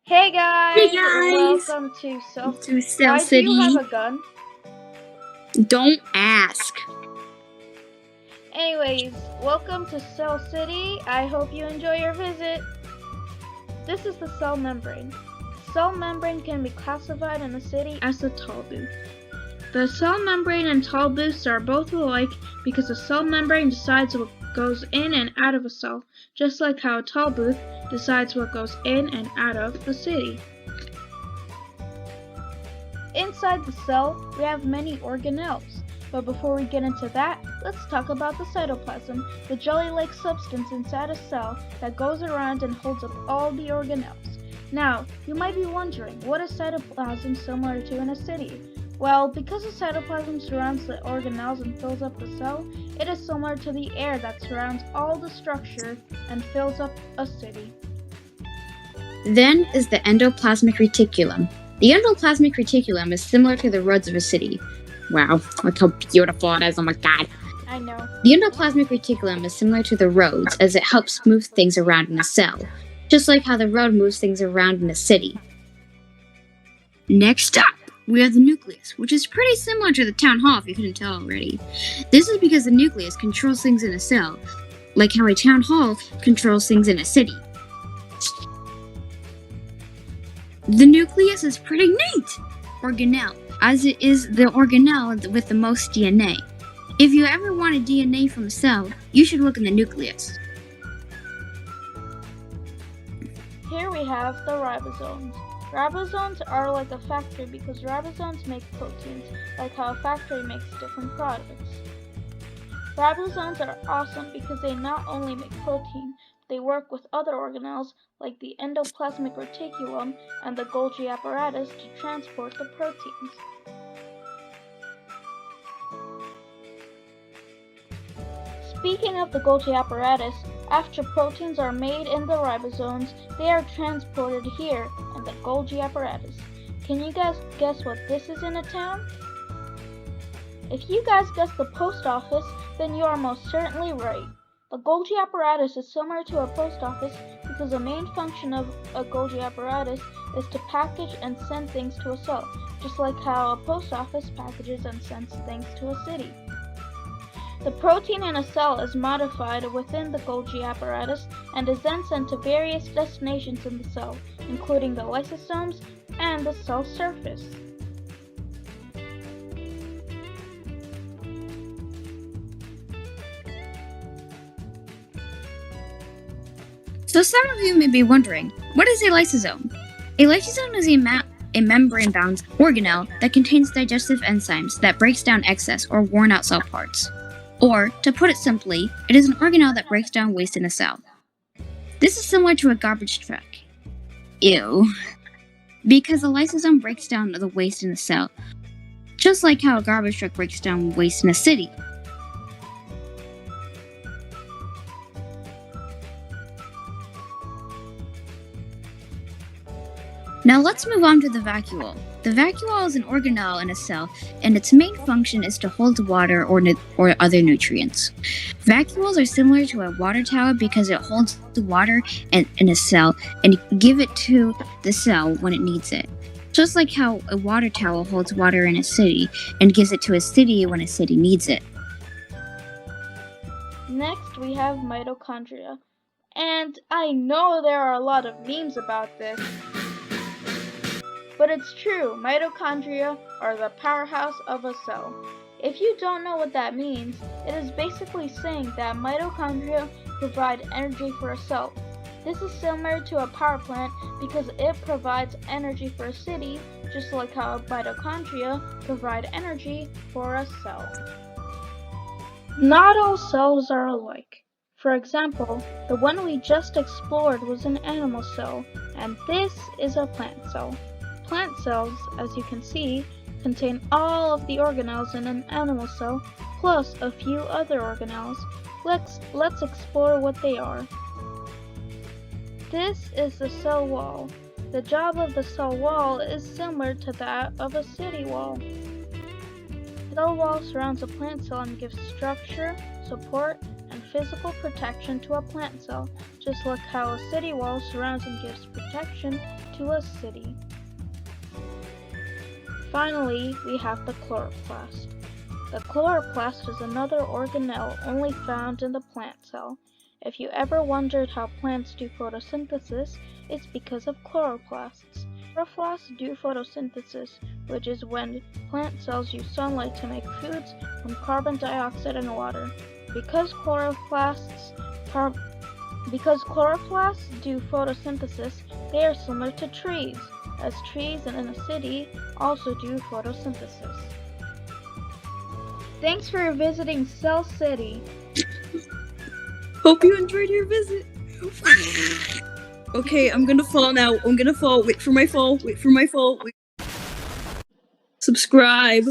Hey Hey guys, guys, welcome to Self. to Cell Why do you have City. a gun? Don't ask. Anyways, welcome to Cell City. I hope you enjoy your visit. This is the cell membrane. Cell membrane can be classified in a city as a tall booth. The cell membrane and tall booths are both alike because the cell membrane decides what goes in and out of a cell, just like how a tall booth decides what goes in and out of the city. Inside the cell, we have many organelles. But before we get into that, let's talk about the cytoplasm, the jelly-like substance inside a cell that goes around and holds up all the organelles. Now, you might be wondering, what is cytoplasm similar to in a city? Well, because the cytoplasm surrounds the organelles and fills up the cell, it is similar to the air that surrounds all the structure and fills up a city. Then is the endoplasmic reticulum. The endoplasmic reticulum is similar to the roads of a city. Wow, look how beautiful it is, oh my god. I know. The endoplasmic reticulum is similar to the roads as it helps move things around in a cell, just like how the road moves things around in a city. Next up, we have the nucleus, which is pretty similar to the town hall if you couldn't tell already. This is because the nucleus controls things in a cell, like how a town hall controls things in a city. The nucleus is pretty neat organelle, as it is the organelle with the most DNA. If you ever wanted DNA from a cell, you should look in the nucleus. Here we have the ribosomes. Ribosomes are like a factory because ribosomes make proteins, like how a factory makes different products. Ribosomes are awesome because they not only make protein, but they work with other organelles like the endoplasmic reticulum and the Golgi apparatus to transport the proteins. Speaking of the Golgi apparatus, after proteins are made in the ribosomes, they are transported here in the Golgi apparatus. Can you guys guess what this is in a town? If you guys guessed the post office, then you are most certainly right. The Golgi apparatus is similar to a post office because the main function of a Golgi apparatus is to package and send things to a cell, just like how a post office packages and sends things to a city. The protein in a cell is modified within the Golgi apparatus and is then sent to various destinations in the cell, including the lysosomes and the cell surface. So some of you may be wondering, what is a lysosome? A lysosome is a membrane-bound organelle that contains digestive enzymes that breaks down excess or worn-out cell parts. Or, to put it simply, it is an organelle that breaks down waste in a cell. This is similar to a garbage truck. Ew. Because a lysosome breaks down the waste in a cell, just like how a garbage truck breaks down waste in a city. Now let's move on to the vacuole. The vacuole is an organelle in a cell, and its main function is to hold water or other nutrients. Vacuoles are similar to a water tower because it holds the water in a cell and give it to the cell when it needs it. Just like how a water tower holds water in a city and gives it to a city when a city needs it. Next, we have mitochondria. And I know there are a lot of memes about this, but it's true, mitochondria are the powerhouse of a cell. If you don't know what that means, it is basically saying that mitochondria provide energy for a cell. This is similar to a power plant because it provides energy for a city, just like how mitochondria provide energy for a cell. Not all cells are alike. For example, the one we just explored was an animal cell, and this is a plant cell. Plant cells, as you can see, contain all of the organelles in an animal cell, plus a few other organelles. Let's explore what they are. This is the cell wall. The job of the cell wall is similar to that of a city wall. The cell wall surrounds a plant cell and gives structure, support, and physical protection to a plant cell, just like how a city wall surrounds and gives protection to a city. Finally, we have the chloroplast. The chloroplast is another organelle only found in the plant cell. If you ever wondered how plants do photosynthesis, it's because of chloroplasts. Chloroplasts do photosynthesis, which is when plant cells use sunlight to make foods from carbon dioxide and water. Because chloroplasts do photosynthesis, they are similar to trees, as trees in a city also do photosynthesis. Thanks for visiting Cell City. Hope you enjoyed your visit. Okay, I'm gonna fall now. I'm gonna fall. Wait for my fall. Subscribe.